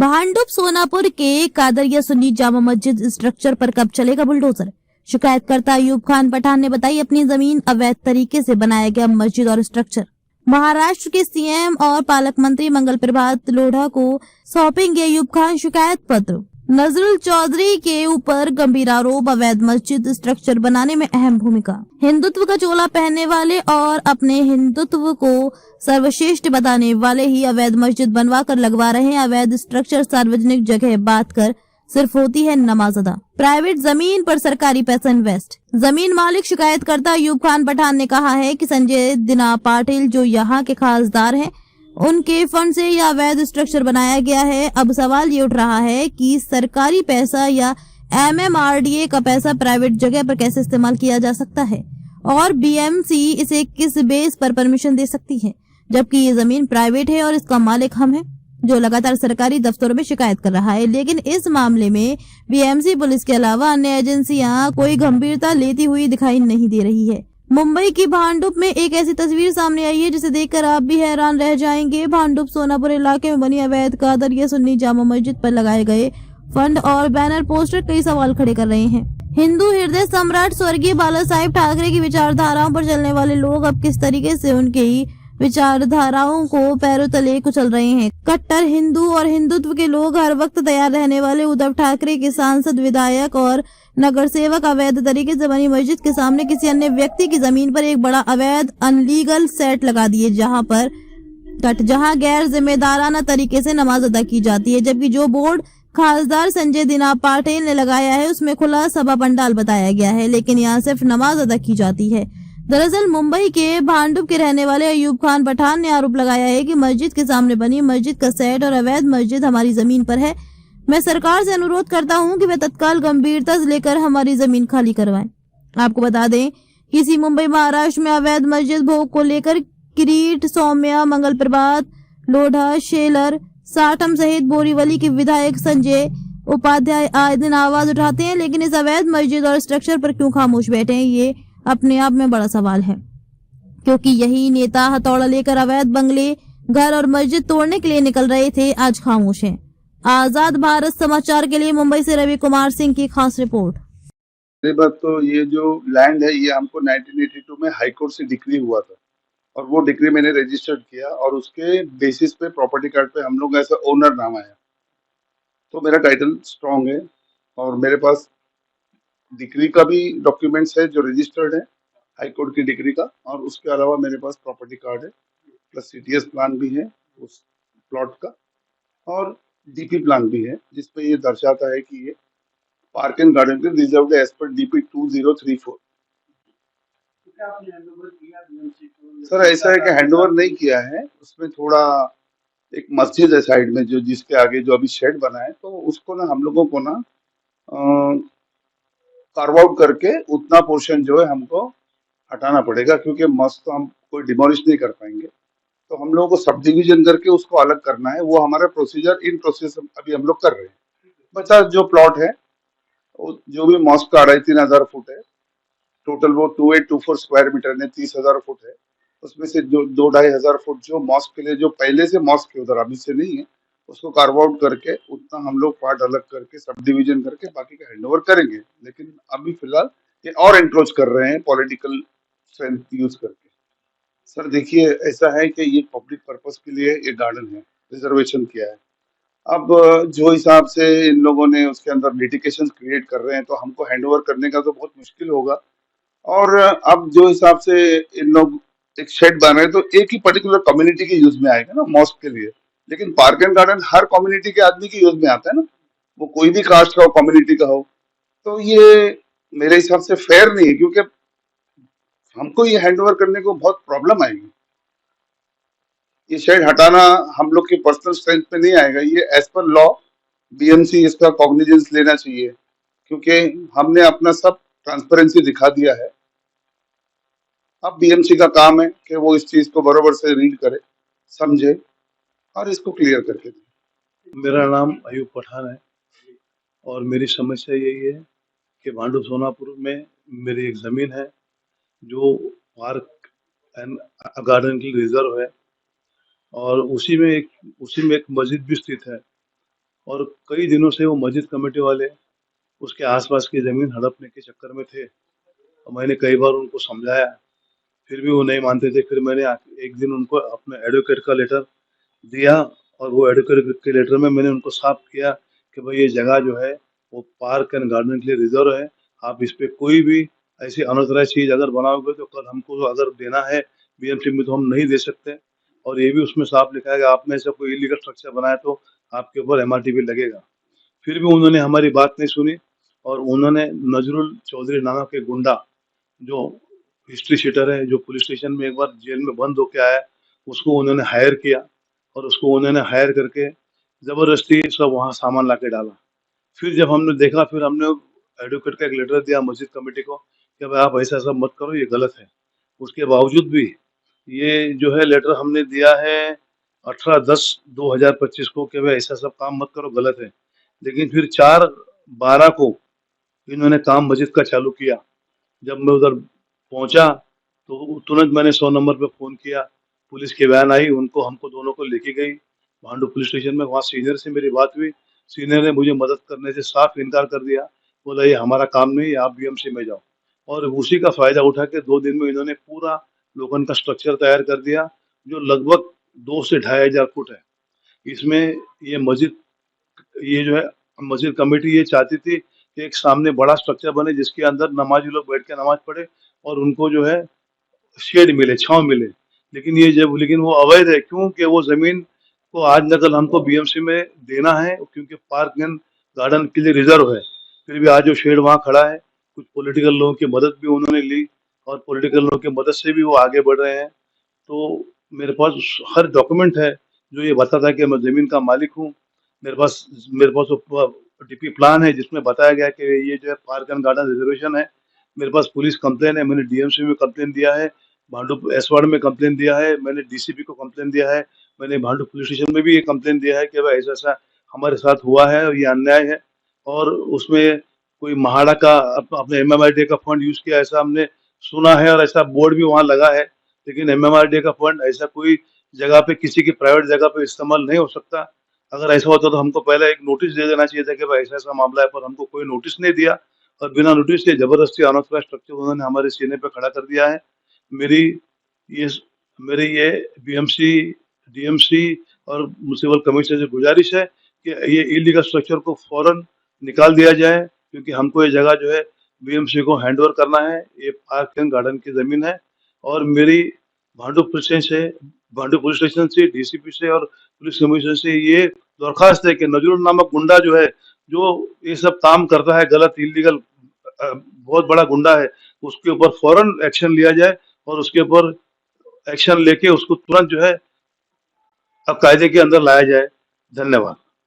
भांडुप सोनापुर के कादरिया सुन्नी जामा मस्जिद स्ट्रक्चर पर कब चलेगा बुलडोजर। शिकायतकर्ता अयूब खान पठान ने बताई अपनी जमीन अवैध तरीके से बनाया गया मस्जिद और स्ट्रक्चर महाराष्ट्र के सीएम और पालक मंत्री मंगल प्रभात लोढ़ा को सौंपेंगे अयूब खान शिकायत पत्र। नजरुल चौधरी के ऊपर गंभीर आरोप, अवैध मस्जिद स्ट्रक्चर बनाने में अहम भूमिका। हिंदुत्व का चोला पहनने वाले और अपने हिंदुत्व को सर्वश्रेष्ठ बताने वाले ही अवैध मस्जिद बनवा कर लगवा रहे हैं। अवैध स्ट्रक्चर सार्वजनिक जगह बात कर सिर्फ होती है नमाज अदा। प्राइवेट जमीन पर सरकारी पैसा इन्वेस्ट। जमीन मालिक शिकायतकर्ता अयूब खान पठान ने कहा है कि संजय दिना पाटिल जो यहाँ के खासदार हैं, उनके फंड से यह अवैध स्ट्रक्चर बनाया गया है। अब सवाल ये उठ रहा है कि सरकारी पैसा या एमएमआरडीए का पैसा प्राइवेट जगह पर कैसे इस्तेमाल किया जा सकता है और बीएमसी इसे किस बेस पर परमिशन दे सकती है, जबकि ये जमीन प्राइवेट है और इसका मालिक हम हैं, जो लगातार सरकारी दफ्तरों में शिकायत कर रहा है। लेकिन इस मामले में बीएमसी पुलिस के अलावा अन्य एजेंसियां कोई गंभीरता लेती हुई दिखाई नहीं दे रही है। मुंबई की भांडुप में एक ऐसी तस्वीर सामने आई है जिसे देखकर आप भी हैरान रह जाएंगे। भांडुप सोनापुर इलाके में बनी अवैध कादरिया सुन्नी जामा मस्जिद पर लगाए गए फंड और बैनर पोस्टर कई सवाल खड़े कर रहे हैं। हिंदू हृदय सम्राट स्वर्गीय बाला साहेब ठाकरे की विचारधाराओं पर चलने वाले लोग अब किस तरीके से उनकी विचारधाराओं को पैरों तले कुचल रहे हैं। कट्टर हिंदू और हिंदुत्व के लोग हर वक्त तैयार रहने वाले उद्धव ठाकरे के सांसद, विधायक और नगर सेवक अवैध तरीके से बनी मस्जिद के सामने किसी अन्य व्यक्ति की जमीन पर एक बड़ा अवैध अनलीगल सेट लगा दिए, जहां गैर जिम्मेदाराना तरीके से नमाज अदा की जाती है, जबकि जो बोर्ड खासदार संजय दिना पाटिल ने लगाया है उसमें खुला सभा पंडाल बताया गया है, लेकिन यहाँ सिर्फ नमाज अदा की जाती है। दरअसल मुंबई के भांडुप के रहने वाले अयूब खान पठान ने आरोप लगाया है कि मस्जिद के सामने बनी मस्जिद का सेट और अवैध मस्जिद हमारी जमीन पर है। मैं सरकार से अनुरोध करता हूं कि वे तत्काल गंभीरता से लेकर हमारी जमीन खाली करवाएं। आपको बता दें कि इसी मुंबई महाराष्ट्र में अवैध मस्जिद भोग को लेकर किरीट, सौम्या, मंगल प्रभात लोढ़ा, शेलर, साटम सहित बोरीवली के विधायक संजय उपाध्याय आए दिन आवाज उठाते हैं, लेकिन इस अवैध मस्जिद और स्ट्रक्चर पर क्यों खामोश बैठे हैं, ये अपने आप में बड़ा सवाल है, क्योंकि यही नेता हथौड़ा लेकर अवैध बंगले, घर और मस्जिद तोड़ने के लिए निकल रहे थे, आज खामोश हैं। आजाद भारत समाचार के लिए मुंबई से रवि कुमार सिंह की खास रिपोर्ट। बात तो ये जो लैंड है ये हमको 1982 में हाई कोर्ट से डिक्री हुआ था और वो डिक्री मैंने रजिस्टर्ड किया और उसके बेसिस पे प्रॉपर्टी कार्ड पे हम लोग ऐसा ओनर नाम आया, तो मेरा टाइटल स्ट्रांग है और मेरे पास डिग्री का भी डॉक्यूमेंट्स है जो रजिस्टर्ड है हाई कोर्ट की डिग्री का, और उसके अलावा मेरे पास प्रॉपर्टी कार्ड है प्लस सीटीएस प्लान भी है उस प्लॉट का और डीपी प्लान भी है, जिसमें ये दर्शाता है कि ये पार्क एंड गार्डन के रिजर्व एज पर डीपी 2034। सर ऐसा है कि हैंडओवर नहीं किया है, उसमें थोड़ा एक मस्जिद है साइड में जो जिसके आगे जो अभी शेड बना है, तो उसको ना हम लोगों को ना कार्व आउट करके उतना पोर्शन जो है हमको हटाना पड़ेगा, क्योंकि मस्त तो हम कोई डिमोलिश नहीं कर पाएंगे, तो हम लोगों को सब डिविजन करके उसको अलग करना है। वो हमारा प्रोसीजर इन प्रोसेस अभी हम लोग कर रहे हैं। बचा जो प्लॉट है जो भी मॉस्क का 3,500 फुट है टोटल, वो 2824 स्क्वायर मीटर में 30,000 फुट है, उसमें से जो 2-2,500 फुट जो मॉस्क के लिए जो पहले से मॉस्क के उधर अभी से नहीं है उसको कार्व आउट करके उतना हम लोग पार्ट अलग करके सब डिविजन करके बाकी का हैंडओवर करेंगे। लेकिन अभी फिलहाल ये और इंट्रोच कर रहे हैं पॉलिटिकल स्ट्रेंथ यूज करके। सर देखिए ऐसा है कि ये पब्लिक पर्पस के लिए ये गार्डन है, रिजर्वेशन किया है। अब जो हिसाब से इन लोगों ने उसके अंदर लिटिगेशन क्रिएट कर रहे हैं तो हमको हैंडओवर करने का तो बहुत मुश्किल होगा। और अब जो हिसाब से इन लोग एक शेड बना रहे हैं तो एक ही पर्टिकुलर कम्युनिटी के यूज में आएगा ना मॉस्क के लिए, लेकिन park and garden her community के आदमी के यूज में आता है ना, वो कोई भी कास्ट का हो कम्युनिटी का हो, तो ये मेरे हिसाब से फेयर नहीं है, क्योंकि हमको ये हैंडओवर करने को बहुत प्रॉब्लम आएगी। ये शेड हटाना हम लोग की पर्सनल स्ट्रेंथ पे नहीं आएगा, ये एज पर लॉ बीएमसी इसका कॉग्निजेंस लेना चाहिए, क्योंकि हमने अपना सब ट्रांसपेरेंसी दिखा दिया है। अब बीएमसी का काम है कि वो इस चीज को बराबर से रीड करे, समझे और इसको क्लियर करके दे। मेरा नाम अयूब पठान है और मेरी समस्या यही है कि भांडुप सोनापुर में मेरी एक ज़मीन है जो पार्क एंड गार्डन की रिजर्व है और उसी में एक मस्जिद भी स्थित है और कई दिनों से वो मस्जिद कमेटी वाले उसके आसपास की जमीन हड़पने के चक्कर में थे। और मैंने कई बार उनको समझाया, फिर भी वो नहीं मानते थे। फिर मैंने एक दिन उनको अपने एडवोकेट का लेटर दिया, और वो एडवोकेट के लेटर में मैंने उनको साफ किया कि भाई ये जगह जो है वो पार्क एंड गार्डन के लिए रिजर्व है। आप इस पे कोई भी ऐसी अनऑथराइज चीज अगर बनाओगे तो कल हमको अगर देना है बीएमसी में तो हम नहीं दे सकते। और ये भी उसमें साफ लिखा है कि आपने ऐसा कोई इलीगल स्ट्रक्चर बनाया तो आपके ऊपर एमआरटी भी लगेगा। फिर भी उन्होंने हमारी बात नहीं सुनी, और उन्होंने नजरुल चौधरी नामक एक गुंडा जो हिस्ट्री शीटर है, जो पुलिस स्टेशन में एक बार जेल में बंद होके आया, उसको उन्होंने हायर किया, और उसको उन्होंने हायर करके जबरदस्ती सब वहाँ सामान ला के डाला। फिर जब हमने देखा, फिर हमने एडवोकेट का एक लेटर दिया मस्जिद कमेटी को कि भाई आप ऐसा सब मत करो, ये गलत है। उसके बावजूद भी ये जो है लेटर हमने दिया है 18/10/2025 को कि भाई ऐसा सब काम मत करो, गलत है। लेकिन फिर 4/12 को इन्होंने काम मस्जिद का चालू किया। जब मैं उधर पहुंचा तो तुरंत मैंने 100 नंबर पे फ़ोन किया, पुलिस की वैन आई, उनको हमको दोनों को लेके गई भांडू पुलिस स्टेशन में। वहाँ सीनियर से मेरी बात हुई, सीनियर ने मुझे मदद करने से साफ इनकार कर दिया, बोला ये हमारा काम नहीं है, आप बीएमसी में जाओ। और उसी का फ़ायदा उठा के 2 दिन में इन्होंने पूरा लोखंड का स्ट्रक्चर तैयार कर दिया, जो लगभग 2 से 2500 फुट है। इसमें ये मस्जिद, ये जो है मस्जिद कमेटी ये चाहती थी कि एक सामने बड़ा स्ट्रक्चर बने जिसके अंदर नमाजी लोग बैठ के नमाज पढ़े और उनको जो है शेड मिले, छाँव मिले। लेकिन वो अवैध है, क्यों कि वो ज़मीन को आज न कल हमको बीएमसी में देना है, क्योंकि पार्क एंड गार्डन के लिए रिजर्व है। फिर भी आज जो शेड वहाँ खड़ा है, कुछ पॉलिटिकल लोगों की मदद भी उन्होंने ली, और पॉलिटिकल लोगों की मदद से भी वो आगे बढ़ रहे हैं। तो मेरे पास हर डॉक्यूमेंट है जो ये बताता है कि मैं ज़मीन का मालिक हूँ। मेरे पास वो डीपी प्लान है जिसमें बताया गया है कि ये जो है पार्क एंड गार्डन रिजर्वेशन है। मेरे पास पुलिस कंप्लेन है, मैंने डीएमसी में कंप्लेन दिया है, भांडू एसवाड़ में कंप्लेन दिया है, मैंने डीसीपी को कंप्लेन दिया है, मैंने भांडू पुलिस स्टेशन में भी ये कंप्लेन दिया है कि भाई ऐसा-ऐसा हमारे साथ हुआ है और ये अन्याय है। और उसमें कोई महाड़ा का अपने एमएमआरडीए का फंड यूज़ किया ऐसा हमने सुना है, और ऐसा बोर्ड भी वहाँ लगा है। लेकिन एमएमआरडीए का फंड ऐसा कोई जगह पे, किसी की प्राइवेट जगह पे इस्तेमाल नहीं हो सकता। अगर ऐसा होता तो हमको पहले एक नोटिस दे देना चाहिए था कि भाई ऐसा-ऐसा मामला है, पर हमको कोई नोटिस नहीं दिया, और बिना नोटिस के जबरदस्ती अनऑथराइज्ड स्ट्रक्चर उन्होंने हमारे सीने पे खड़ा कर दिया है। मेरी ये मेरी ये बीएमसी, डीएमसी और म्युनिसिपल कमिश्नर से गुजारिश है कि ये इलीगल स्ट्रक्चर को फौरन निकाल दिया जाए, क्योंकि हमको ये जगह जो है बीएमसी को हैंडओवर करना है। ये पार्क एंड गार्डन की ज़मीन है, और मेरी भांडू पुलिस स्टेशन से, डीसीपी से और पुलिस कमिश्नर से ये दरख्वास्त है कि नजरुल नामक गुंडा जो है, जो ये सब काम करता है गलत, इलीगल, बहुत बड़ा गुंडा है, उसके ऊपर फौरन एक्शन लिया जाए, और उसके ऊपर एक्शन लेके उसको तुरंत जो है अब कायदे के अंदर लाया जाए। धन्यवाद।